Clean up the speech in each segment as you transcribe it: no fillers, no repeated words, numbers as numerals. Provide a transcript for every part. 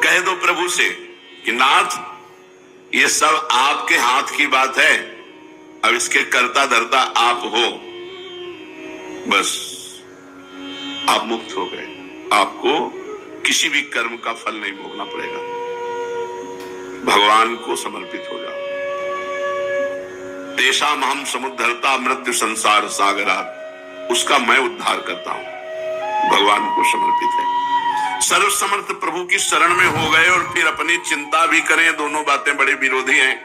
कह दो प्रभु से कि नाथ, ये सब आपके हाथ की बात है, अब इसके कर्ता धर्ता आप हो, बस आप मुक्त हो गए, आपको किसी भी कर्म का फल नहीं भोगना पड़ेगा। भगवान को समर्पित हो जाओ। तेषाम हम समुद्धरता मृत्यु संसार सागरात, उसका मैं उद्धार करता हूं, भगवान को समर्पित है। सर्व समर्थ प्रभु की शरण में हो गए और फिर अपनी चिंता भी करें, दोनों बातें बड़े विरोधी हैं।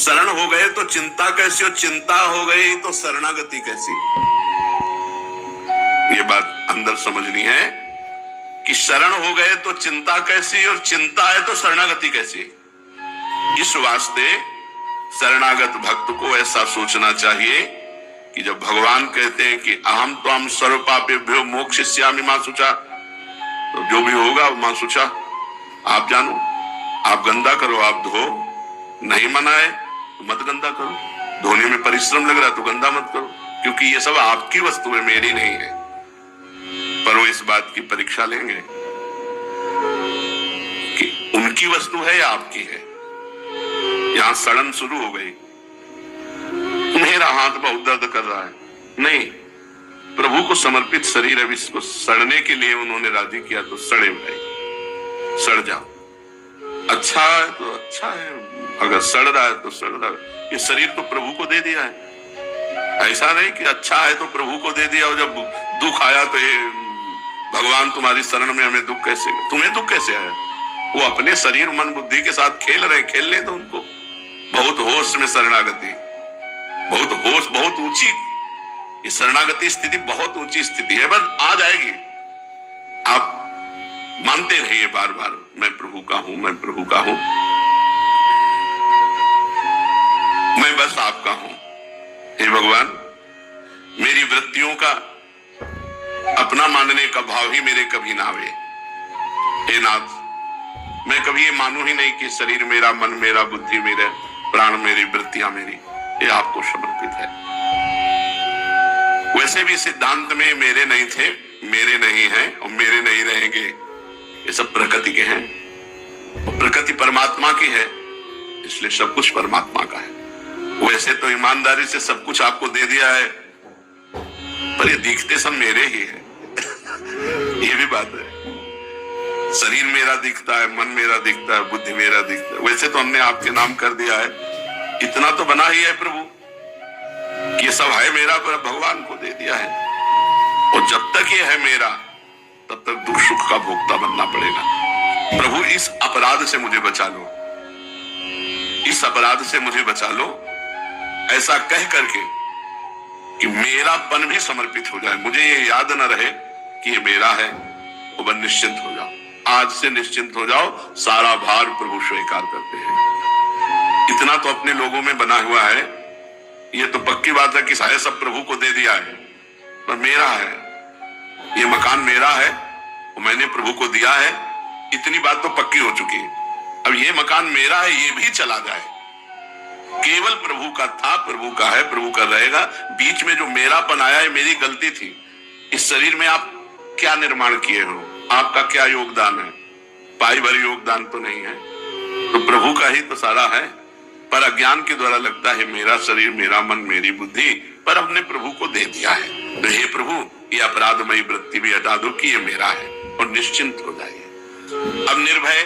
शरण हो गए तो चिंता कैसी, और चिंता हो गई तो शरणागति कैसी। ये बात अंदर समझनी है कि शरण हो गए तो चिंता कैसी, और चिंता है तो शरणागति कैसी। इस वास्ते शरणागत भक्त को ऐसा सोचना चाहिए कि जब भगवान कहते हैं कि अहम त्वाम सर्व पापेभ्यो मोक्षयिष्यामि मां शुचा, तो जो भी होगा मां शुचा, आप जानो, आप गंदा करो, आप धो, नहीं मना है तो मत गंदा करो, धोने में परिश्रम लग रहा है तो गंदा मत करो, क्योंकि ये सब आपकी वस्तु है, मेरी नहीं है। पर वो इस बात की परीक्षा लेंगे कि उनकी वस्तु है या आपकी है। यहां सड़न शुरू हो गई, मेरा हाथ बहुत दर्द कर रहा है, नहीं, प्रभु को समर्पित शरीर है, इसको सड़ने के लिए उन्होंने राजी किया तो सड़े भाई, सड़ जाओ। अच्छा है तो अच्छा है, अगर सड़ रहा है तो सड़ रहा है। ये शरीर तो प्रभु को दे दिया है, ऐसा नहीं कि अच्छा है तो प्रभु को दे दिया और जब दुख आया तो ये भगवान तुम्हारी शरण में हमें दुख कैसे, तुम्हें दुख कैसे आया। वो अपने शरीर मन बुद्धि के साथ खेल रहे, खेलने दो उनको। बहुत होश में शरणागति, बहुत होश, बहुत ऊंची ये शरणागति स्थिति, बहुत ऊंची स्थिति है, बस आ जाएगी। आप मानते रहिए बार बार, मैं प्रभु का हूं, मैं प्रभु का हूं, मैं बस आपका हूं। हे भगवान, मेरी वृत्तियों का अपना मानने का भाव ही मेरे कभी ना आवे। हे नाथ, मैं कभी ये मानू ही नहीं कि शरीर मेरा, मन मेरा, बुद्धि मेरा, प्राण मेरी, वृत्तियां मेरी, ये आपको समर्पित है। वैसे भी सिद्धांत में मेरे नहीं थे, मेरे नहीं हैं और मेरे नहीं रहेंगे, ये सब प्रकृति के हैं। प्रकृति परमात्मा की है, इसलिए सब कुछ परमात्मा का है। वैसे तो ईमानदारी से सब कुछ आपको दे दिया है, पर ये दिखते सब मेरे ही है। ये भी बात है, शरीर मेरा दिखता है, मन मेरा दिखता है, बुद्धि मेरा दिखता है। वैसे तो हमने आपके नाम कर दिया है, इतना तो बना ही है प्रभु कि ये सब है मेरा, पर भगवान को दे दिया है। और जब तक ये है मेरा, तब तक दुख सुख का भोक्ता बनना पड़ेगा। प्रभु, इस अपराध से मुझे बचा लो, इस अपराध से मुझे बचा लो, ऐसा कह करके कि मेरापन भी समर्पित हो जाए, मुझे ये याद न रहे कि ये मेरा है। वो बस निश्चिंत हो जाओ, आज से निश्चिंत हो जाओ, सारा भार प्रभु स्वीकार करते हैं। इतना तो अपने लोगों में बना हुआ है, ये तो पक्की बात है कि सारे सब प्रभु को दे दिया है, पर मेरा है, ये मकान मेरा है और मैंने प्रभु को दिया है, इतनी बात तो पक्की हो चुकी है। अब ये मकान मेरा है, ये भी चला जाए, केवल प्रभु का था, प्रभु का है, प्रभु का रहेगा। बीच में जो मेरापन आया है, मेरी गलती थी। इस शरीर में आप क्या निर्माण किए हो, आपका क्या योगदान है? पाई भरी योगदान तो नहीं है, तो प्रभु का ही तो सारा है। पर अज्ञान के द्वारा लगता है मेरा शरीर, मेरा मन, मेरी बुद्धि, पर हमने प्रभु को दे दिया है। तो हे प्रभु, ये अपराधमयी वृत्ति भी हटा दो कि ये मेरा है, और निश्चिंत हो जाइए। अब निर्भय,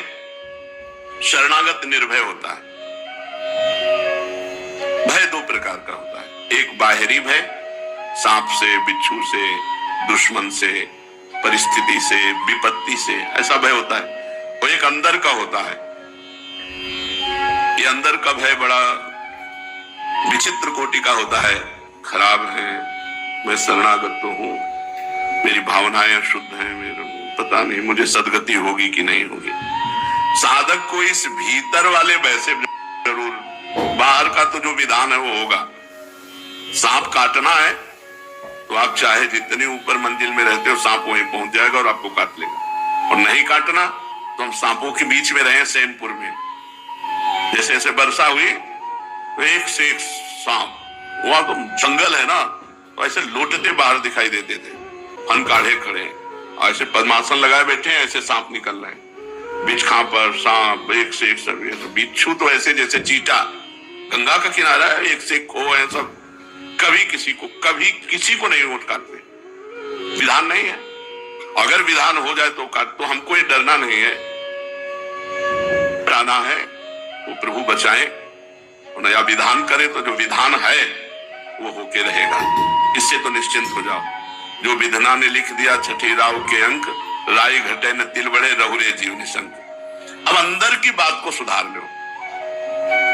शरणागत निर्भय होता है। भय दो प्रकार का होता है, एक बाहरी भय, सांप से, बिच्छू से, दुश्मन से, परिस्थिति से, विपत्ति से, ऐसा भय होता है। और एक अंदर का होता है। ये अंदर का भय बड़ा विचित्र कोटि का होता है। खराब है, मैं शरणागत तो हूं, मेरी भावनाएं अशुद्ध हैं, मेरे पता नहीं मुझे सदगति होगी कि नहीं होगी। साधक को इस भीतर वाले भय से जरूर, बाहर का तो जो विधान है वो होगा। सांप काटना है तो आप चाहे जितने ऊपर मंजिल में रहते हो, सांप वहीं पहुंच जाएगा और आपको काट लेगा। और नहीं काटना तो हम सांपों के बीच में रहे सैनपुर में, जैसे जैसे वर्षा हुई तो एक से एक सांप, वहां तो जंगल है ना, तो ऐसे लोटते बाहर दिखाई देते थे, फन काढ़े खड़े, ऐसे पद्मासन लगाए बैठे हैं, ऐसे सांप निकल रहे हैं। बिच्छा पर सांप, एक से एक सब। बिच्छू तो ऐसे जैसे चीटा, गंगा का किनारा है, एक से एक खो है सब, कभी किसी को नहीं वोट काटते। विधान नहीं है, अगर विधान हो जाए तो काट, तो हमको ये डरना नहीं है, डराना है वो प्रभु बचाए। और नया विधान करे तो जो विधान है वो होके रहेगा, इससे तो निश्चिंत हो जाओ। जो विधना ने लिख दिया छठी राव के अंक, राय घटे न तिल बढ़े, रहुरे जीव निशंक। अब अंदर की बात को सुधार लो।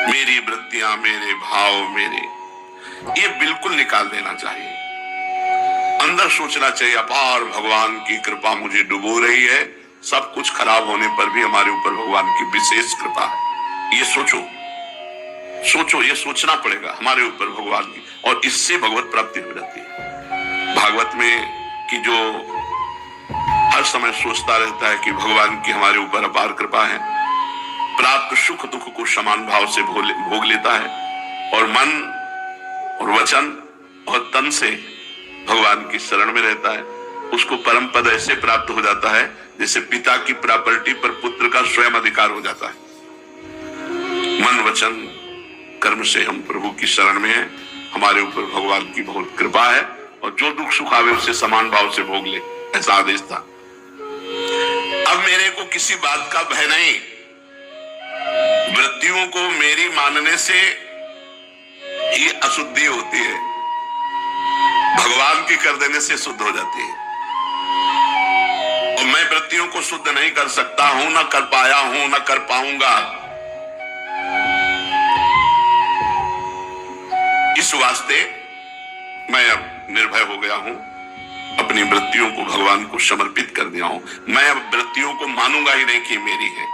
मेरी वृत्तियां, मेरे भाव, मेरे, ये बिल्कुल निकाल देना चाहिए। अंदर सोचना चाहिए अपार भगवान की कृपा मुझे डुबो रही है, सब कुछ खराब होने पर भी हमारे ऊपर भगवान की विशेष कृपा है। ये सोचो, ये सोचना पड़ेगा हमारे ऊपर भगवान की, और इससे भगवत प्राप्ति हो जाती है। भागवत में कि जो हर समय सोचता रहता है कि भगवान की हमारे ऊपर अपार कृपा है, प्राप्त सुख दुख को समान भाव से भोग लेता है, और मन और वचन और तन से भगवान की शरण में रहता है, उसको परम पद ऐसे प्राप्त हो जाता है जैसे पिता की प्रॉपर्टी पर पुत्र का स्वयं अधिकार हो जाता है। मन वचन कर्म से हम प्रभु की शरण में हैं, हमारे ऊपर भगवान की बहुत कृपा है, और जो दुख सुख आवे उसे समान भाव से भोग ले, ऐसा आदेश था। अब मेरे को किसी बात का भय नहीं, वृत्तियों को मेरी मानने से ही अशुद्धि होती है, भगवान की कर देने से शुद्ध हो जाती है। और मैं वृत्तियों को शुद्ध नहीं कर सकता हूं, न कर पाया हूं, न कर पाऊंगा। इस वास्ते मैं अब निर्भय हो गया हूं, अपनी वृत्तियों को भगवान को समर्पित कर दिया हूं। मैं अब वृत्तियों को मानूंगा ही नहीं कि मेरी है,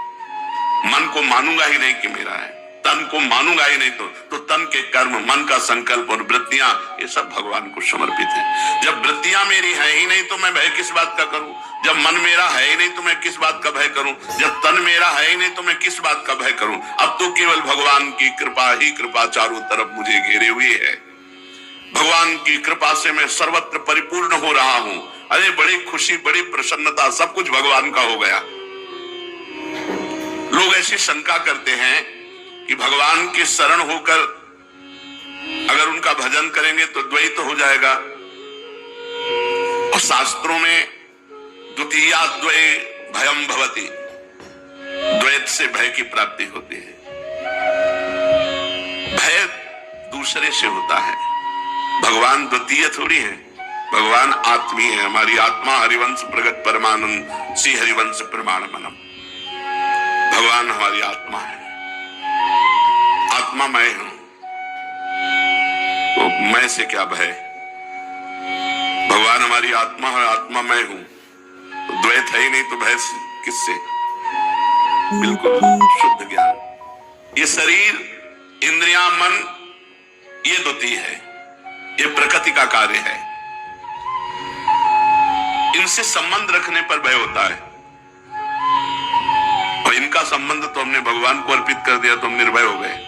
मन को मानूंगा ही नहीं कि मेरा है, तन को मानूंगा ही नहीं, तो तन के कर्म, मन का संकल्प और वृत्तियां, ये सब भगवान को समर्पित है। जब वृत्तियां मेरी है ही नहीं तो मैं भय किस बात का करूं? जब मन मेरा है ही नहीं तो मैं किस बात का भय करूं? जब तन मेरा है ही नहीं तो मैं किस बात का भय करूं? अब तो केवल भगवान की कृपा ही कृपा चारों तरफ मुझे घेरे हुए है। भगवान की कृपा से मैं सर्वत्र परिपूर्ण हो रहा हूं। अरे बड़ी खुशी, बड़ी प्रसन्नता, सब कुछ भगवान का हो गया। लोग ऐसी शंका करते हैं कि भगवान की शरण होकर अगर उनका भजन करेंगे तो द्वैत हो जाएगा, और शास्त्रों में द्वितीया द्वै भयम भवति, द्वैत से भय की प्राप्ति होती है। भय दूसरे से होता है, भगवान द्वितीय थोड़ी है, भगवान आत्मी है। हमारी आत्मा हरिवंश प्रगट परमानंद श्री हरिवंश प्रमाण मनम, भगवान हमारी आत्मा है, आत्मा मैं हूं, तो मैं से क्या भय? भगवान हमारी आत्मा है, आत्मा मैं हूं, तो द्वैत है ही नहीं तो भय किससे? बिल्कुल शुद्ध ज्ञान। ये शरीर, इंद्रियां, मन, ये द्वितीय है, ये प्रकृति का कार्य है। इनसे संबंध रखने पर भय होता है, और इनका संबंध तो हमने भगवान को अर्पित कर दिया तो हम निर्भय हो गए।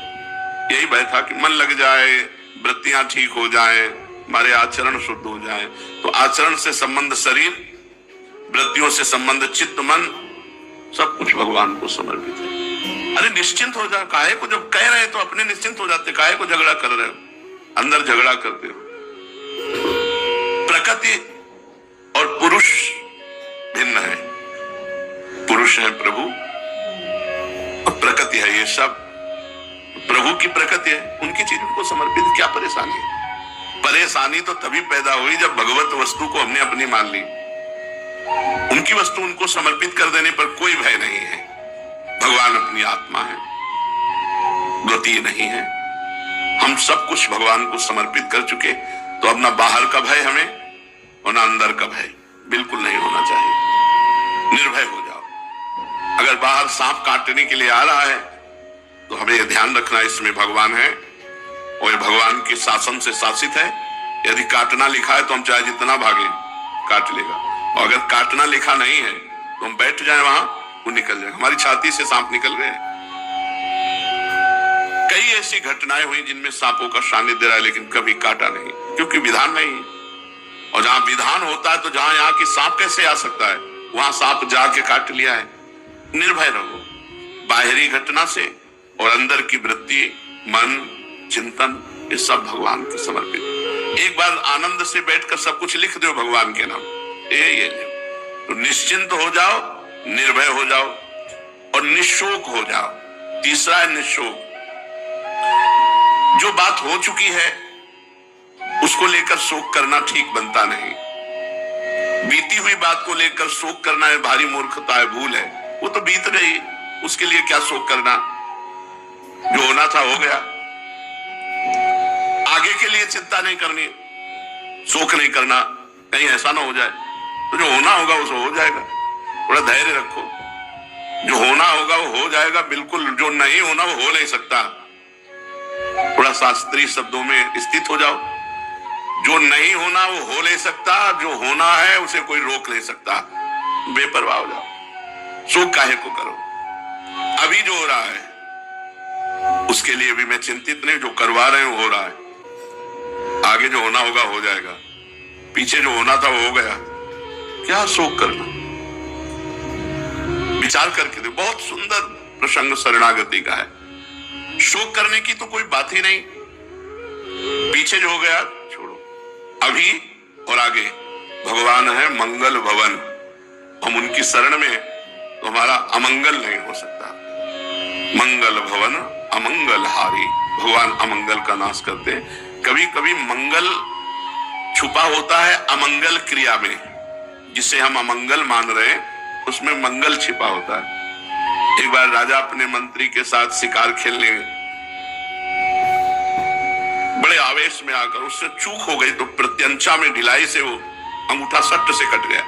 यही भय था कि मन लग जाए, वृत्तियां ठीक हो जाए, हमारे आचरण शुद्ध हो जाए। तो आचरण से संबंध शरीर, वृत्तियों से संबंध चित्त, मन, सब कुछ भगवान को समर्पित है। अरे निश्चिंत हो जाओ, काहे को जब कह रहे तो अपने निश्चिंत हो जाते, काहे को झगड़ा कर रहे हो, अंदर झगड़ा करते हो। प्रकृति और पुरुष भिन्न है, पुरुष है प्रभु और प्रकृति है, ये सब प्रभु की प्रकृति है, उनकी चीजों को समर्पित, क्या परेशानी है? परेशानी तो तभी पैदा हुई जब भगवत वस्तु को हमने अपनी मान ली। उनकी वस्तु उनको समर्पित कर देने पर कोई भय नहीं है। भगवान अपनी आत्मा है, द्वितीय नहीं है। हम सब कुछ भगवान को समर्पित कर चुके, तो अब ना बाहर का भय हमें और ना अंदर का भय, बिल्कुल नहीं होना चाहिए। निर्भय हो जाओ। अगर बाहर सांप काटने के लिए आ रहा है तो हमें यह ध्यान रखना, इसमें भगवान है और ये भगवान के शासन से शासित है। यदि काटना लिखा है तो हम चाहे जितना भागे काट लेगा, और अगर काटना लिखा नहीं है तो हम बैठ जाए वहां, वो निकल जाए। हमारी छाती से सांप निकल गए। कई ऐसी घटनाएं हुई जिनमें सांपों का सानिध्य रहा, लेकिन कभी काटा नहीं, क्योंकि विधान नहीं है। और जहां विधान होता है तो जहां यहाँ की सांप कैसे आ सकता है, वहां सांप जाके काट लिया है। निर्भय रहो बाहरी घटना से, और अंदर की वृत्ति, मन, चिंतन, ये सब भगवान के समर्पित। एक बार आनंद से बैठकर सब कुछ लिख दो भगवान के नाम, ये तो निश्चिंत हो जाओ, निर्भय हो जाओ और निशोक हो जाओ। तीसरा है निशोक। जो बात हो चुकी है उसको लेकर शोक करना ठीक बनता नहीं। बीती हुई बात को लेकर शोक करना है भारी मूर्खता है, भूल है। वो तो बीत गई, उसके लिए क्या शोक करना। जो होना था हो गया, आगे के लिए चिंता नहीं करनी, शोक नहीं करना, कहीं ऐसा ना हो जाए। तो जो होना होगा वो हो जाएगा, थोड़ा धैर्य रखो। जो होना होगा वो हो जाएगा, बिल्कुल। जो नहीं होना वो हो नहीं सकता। थोड़ा शास्त्रीय शब्दों में स्थित हो जाओ। जो नहीं होना वो हो नहीं सकता, जो होना है उसे कोई रोक नहीं सकता। बेपरवाह हो जाओ, शोक काहे को करो। अभी जो हो रहा है उसके लिए भी मैं चिंतित नहीं, जो करवा रहे हो रहा है। आगे जो होना होगा हो जाएगा, पीछे जो होना था वो हो गया, क्या शोक करना। विचार करके दे, बहुत सुंदर प्रसंग शरणागति का है। शोक करने की तो कोई बात ही नहीं, पीछे जो हो गया छोड़ो। अभी और आगे भगवान है मंगल भवन, हम उनकी शरण में तो हमारा अमंगल नहीं हो सकता। मंगल भवन अमंगल हारी, भगवान अमंगल का नाश करते। कभी कभी मंगल छुपा होता है अमंगल क्रिया में, जिसे हम अमंगल मान रहे हैं उसमें मंगल छिपा होता है। एक बार राजा अपने मंत्री के साथ शिकार खेलने बड़े आवेश में आकर, उससे चूक हो गई तो प्रत्यंचा में ढिलाई से वो अंगूठा सट्ट से कट गया।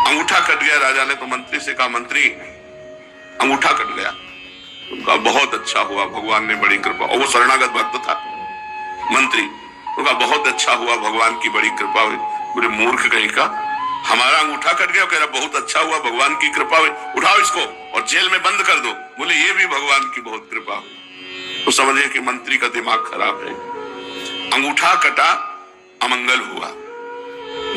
अंगूठा कट गया, राजा ने तो मंत्री से कहा, मंत्री अंगूठा कट गया। उनका बहुत अच्छा हुआ, भगवान ने बड़ी कृपा। और वो शरणागत भक्त था मंत्री। उनका बहुत अच्छा हुआ, भगवान की बड़ी कृपा हुई। पूरे मूर्ख कहीं का, हमारा अंगूठा कट गया, कह रहा बहुत अच्छा हुआ, भगवान की कृपा हुई, उठाओ इसको और जेल में बंद कर दो। बोले ये भी भगवान की बहुत कृपा हुई। तो समझे कि मंत्री का दिमाग खराब है। अंगूठा कटा, अमंगल हुआ।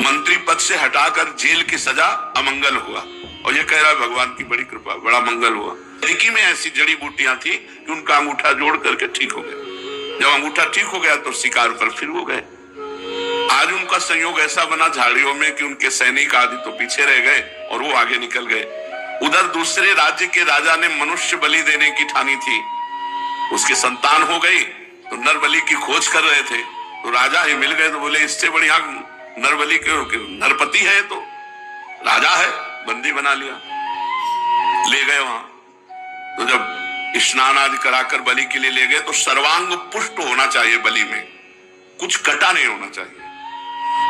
मंत्री पद से हटाकर जेल की सजा, अमंगल हुआ। और ये कह रहा है भगवान की बड़ी कृपा, बड़ा मंगल हुआ। अमेरिकी में ऐसी जड़ी बूटियां थी कि उनका अंगूठा जोड़ करके ठीक हो गया। जब अंगूठा ठीक हो गया तो शिकार पर फिर वो गए। आज उनका संयोग ऐसा बना झाड़ियों में कि उनके सैनिक आदि तो पीछे रह गए और वो आगे निकल गए। उधर दूसरे राज्य के राजा ने मनुष्य बलि देने की ठानी थी, उसकी संतान हो गई तो नर बलि की खोज कर रहे थे। तो राजा ही मिल गए तो बोले इससे बढ़िया नर बलि क्यों, नरपति है तो राजा है, बंदी बना लिया, ले गए वहां। तो जब स्नान आदि कराकर बलि के लिए ले गए तो सर्वांग पुष्ट होना चाहिए बलि में, कुछ कटा नहीं होना चाहिए।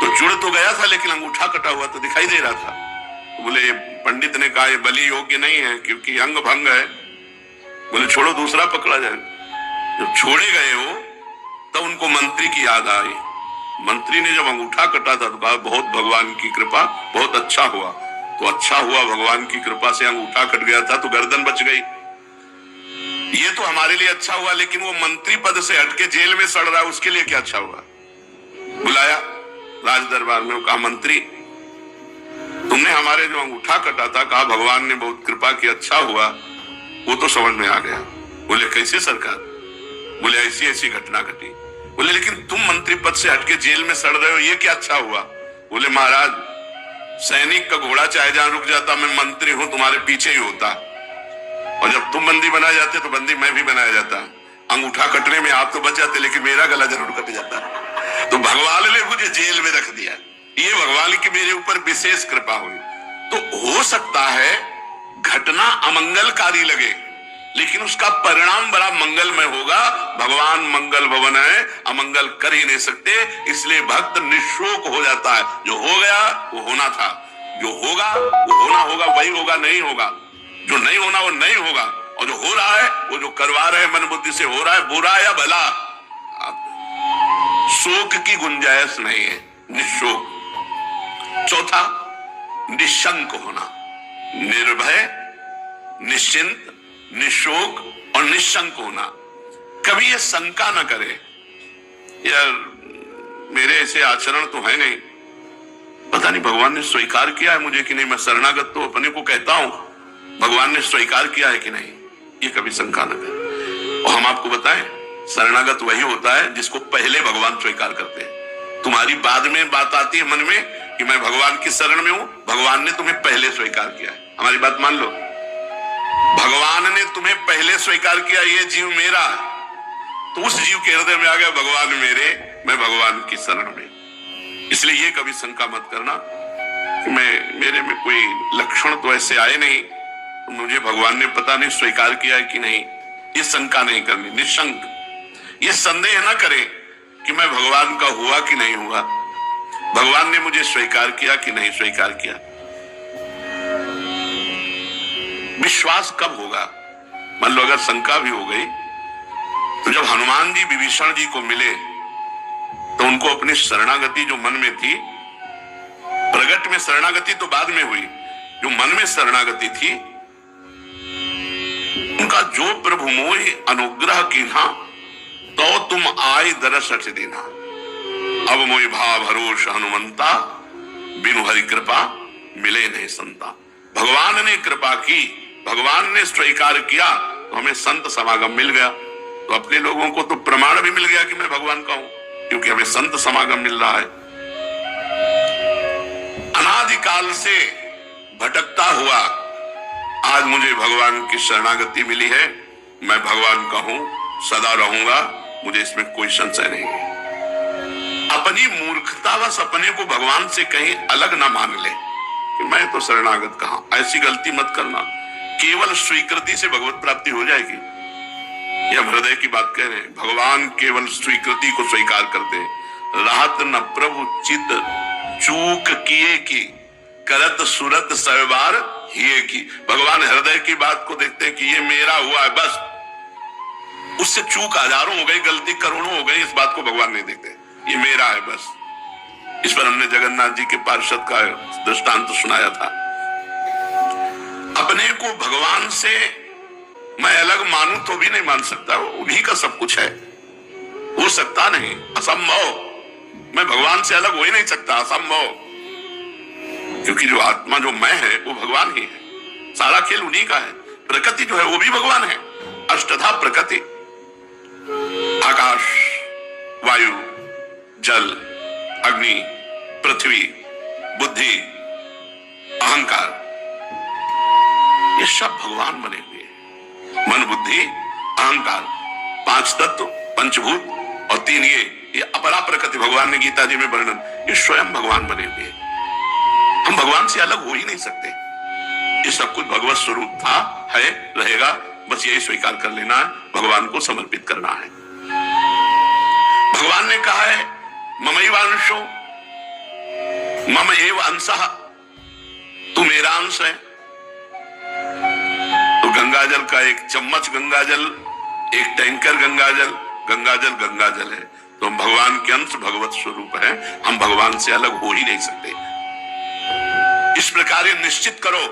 तो जुड़ तो गया था लेकिन अंगूठा कटा हुआ तो दिखाई दे रहा था। तो बोले पंडित ने कहा ये बलि योग्य नहीं है क्योंकि अंग भंग है। बोले छोड़ो दूसरा पकड़ा जाए। जब छोड़े गए हो तब उनको मंत्री की याद आई। मंत्री ने जब अंगूठा कटा था तो कहा बहुत भगवान की कृपा, बहुत अच्छा हुआ। तो अच्छा हुआ, भगवान की कृपा से अंगूठा कट गया था तो गर्दन बच गई। ये तो हमारे लिए अच्छा हुआ, लेकिन वो मंत्री पद से हटके जेल में सड़ रहा है, उसके लिए क्या अच्छा हुआ। बुलाया राज दरबार में, वो कहा मंत्री तुमने हमारे जो अंगूठा कटा था, कहा भगवान ने बहुत कृपा की, अच्छा हुआ। वो तो समझ में आ गया। बोले कैसे सरकार? बोले ऐसी ऐसी घटना घटी। बोले लेकिन तुम मंत्री पद से हटके जेल में सड़ रहे हो, ये क्या अच्छा हुआ? बोले महाराज सैनिक का घोड़ा चाहे जहां रुक जाता, मैं मंत्री हूं तुम्हारे पीछे ही होता, और जब तुम बंदी बनाए जाते तो बंदी मैं भी बनाया जाता। अंगूठा कटने में आप तो बच जाते लेकिन मेरा गला जरूर कट जाता। तो भगवान ने मुझे जेल में रख दिया, ये भगवान की मेरे ऊपर विशेष कृपा हुई। तो हो सकता है घटना अमंगलकारी लगे लेकिन उसका परिणाम बड़ा मंगलमय होगा। भगवान मंगल भवन है, अमंगल कर ही नहीं सकते, इसलिए भक्त निशोक हो जाता है। जो हो गया वो होना था, जो होगा वो होना होगा, वही होगा, नहीं होगा। जो नहीं होना वो नहीं होगा, और जो हो रहा है वो जो करवा रहे मन बुद्धि से हो रहा है, बुरा या भला, शोक की गुंजाइश नहीं है, निशोक। चौथा निशंक होना, निर्भय, निश्चिंत, निशोक और निशंक होना। कभी ये शंका न करे यार मेरे ऐसे आचरण तो है नहीं, पता नहीं भगवान ने स्वीकार किया है मुझे कि नहीं, मैं शरणागत तो अपने को कहता हूं भगवान ने स्वीकार किया है कि नहीं, ये कभी शंका न करें। और हम आपको बताएं, शरणागत वही होता है जिसको पहले भगवान स्वीकार करते हैं। तुम्हारी बाद में बात आती है मन में कि मैं भगवान की शरण में हूं, भगवान ने तुम्हें पहले स्वीकार किया है। हमारी बात मान लो, भगवान ने तुम्हें पहले स्वीकार किया ये जीव मेरा, तो उस जीव के हृदय में आ गया भगवान मेरे, मैं भगवान की शरण में। इसलिए ये कभी शंका मत करना कि मेरे में कोई लक्षण तो ऐसे आए नहीं, तो मुझे भगवान ने पता नहीं स्वीकार किया है कि नहीं। ये शंका नहीं करनी, निशंक ये संदेह ना करें कि मैं भगवान का हुआ कि नहीं हुआ, भगवान ने मुझे स्वीकार किया कि नहीं स्वीकार किया। विश्वास कब होगा? मान लो अगर शंका भी हो गई, तो जब हनुमान जी विभीषण जी को मिले तो उनको अपनी शरणागति जो मन में थी, प्रगट में शरणागति तो बाद में हुई, जो मन में शरणागति थी, उनका जो प्रभु मोहि अनुग्रह कीन्हा तो तुम आए दरस अठ दीना। अब मोहि भाव भरोस हनुमंता, बिनु हरि कृपा मिले नहीं संता। भगवान ने कृपा की, भगवान ने स्वीकार किया, तो हमें संत समागम मिल गया। तो अपने लोगों को तो प्रमाण भी मिल गया कि मैं भगवान का हूं, क्योंकि हमें संत समागम मिल रहा है। अनादिकाल से भटकता हुआ आज मुझे भगवान की शरणागति मिली है, मैं भगवान का हूं, सदा रहूंगा, मुझे इसमें कोई संशय नहीं है। अपनी मूर्खतावश अपने को भगवान से कहीं अलग ना मान ले कि मैं तो शरणागत कहां, ऐसी गलती मत करना। केवल स्वीकृति से भगवत प्राप्ति हो जाएगी, ये हम हृदय की बात कह रहे हैं। भगवान केवल स्वीकृति को स्वीकार करते हैं। राहत न प्रभु चित चूक किए की, करत सुरत सवार हिए की। भगवान हृदय की बात को देखते हैं कि ये मेरा हुआ है, बस उससे चूक हजारों हो गई, गलती करोड़ों हो गई, इस बात को भगवान नहीं देखते, ये मेरा है बस। इस पर हमने जगन्नाथ जी के पार्षद का दृष्टांत तो सुनाया था। अपने को भगवान से मैं अलग मानूं तो भी नहीं मान सकता, उन्हीं का सब कुछ है, हो सकता नहीं, असंभव। मैं भगवान से अलग हो ही नहीं सकता, असंभव। क्योंकि जो आत्मा जो मैं है वो भगवान ही है, सारा खेल उन्हीं का है। प्रकृति जो है वो भी भगवान है, अष्टधा प्रकृति, आकाश, वायु, जल, अग्नि, पृथ्वी, बुद्धि, अहंकार, ये सब भगवान बने हुए हैं। मन, बुद्धि, अहंकार, पांच तत्व, पंचभूत और तीन ये अपरा प्रकृति, भगवान ने गीता जी में वर्णन, ये स्वयं भगवान बने हुए हैं। हम भगवान से अलग हो ही नहीं सकते। ये सब कुछ भगवत स्वरूप था, है, रहेगा, बस यही स्वीकार कर लेना है, भगवान को समर्पित करना है। भगवान ने कहा है ममैवांशो मम एव अंशः, तू मेरा अंश है। तो गंगाजल का एक चम्मच गंगाजल, एक टैंकर गंगाजल, गंगाजल गंगाजल है। तो हम भगवान के अंश, भगवत स्वरूप है, हम भगवान से अलग हो ही नहीं सकते। इस प्रकार ये निश्चित करो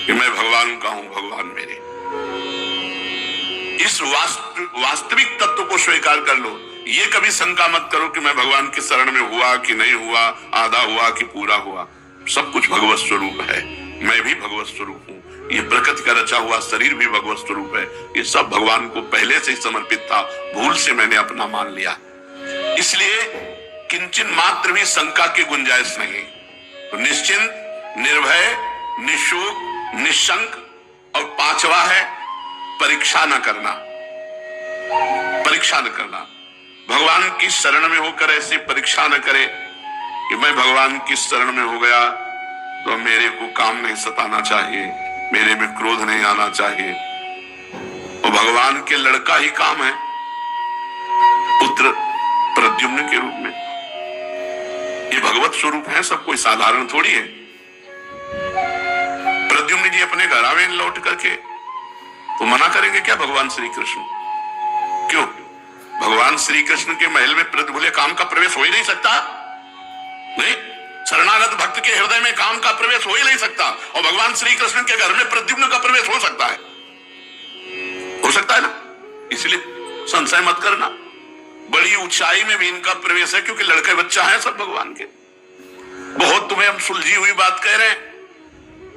कि मैं भगवान का हूं, भगवान मेरे। इस वास्तविक तत्व को स्वीकार कर लो। ये कभी शंका मत करो कि मैं भगवान की शरण में हुआ कि नहीं हुआ, आधा हुआ कि पूरा हुआ। सब कुछ भगवत स्वरूप है, मैं भी भगवत स्वरूप हूं, ये प्रकृति का रचा हुआ शरीर भी भगवत स्वरूप है। ये सब भगवान को पहले से ही समर्पित था, भूल से मैंने अपना मान लिया, इसलिए किंचन मात्र भी शंका की गुंजाइश नहीं। तो निश्चिंत, निर्भय, निशुक, निशंक। और पांचवा है परीक्षा न करना, परीक्षा न करना। भगवान की शरण में होकर ऐसी परीक्षा न करे कि मैं भगवान की शरण में हो गया तो मेरे को काम नहीं सताना चाहिए, मेरे में क्रोध नहीं आना चाहिए। और भगवान के लड़का ही काम है, पुत्र प्रद्युम्न के रूप में। ये भगवत स्वरूप है, सब कोई साधारण थोड़ी है। प्रद्युम्न जी अपने घर आवे लौट करके तो मना करेंगे क्या भगवान श्री कृष्ण? क्यों? भगवान श्री कृष्ण के महल में प्रतिभूले काम का प्रवेश हो ही नहीं सकता। नहीं, शरणागत भक्त के हृदय में काम का प्रवेश हो ही नहीं सकता। और भगवान श्री कृष्ण के घर में प्रद्युम्न का प्रवेश हो सकता है, हो सकता है ना? इसलिए संशय मत करना, बड़ी ऊंचाई में भी इनका प्रवेश है, क्योंकि लड़के बच्चा है सब भगवान के। बहुत तुम्हें हम सुलझी हुई बात कह रहे हैं,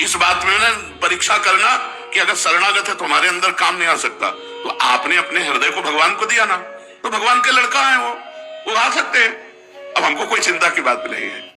इस बात में ना परीक्षा करना कि अगर शरणागत है तो हमारे अंदर काम नहीं आ सकता, तो आपने अपने हृदय को भगवान को दिया ना, तो भगवान के लड़का है वो आ सकते हैं। अब हमको कोई चिंता की बात नहीं है।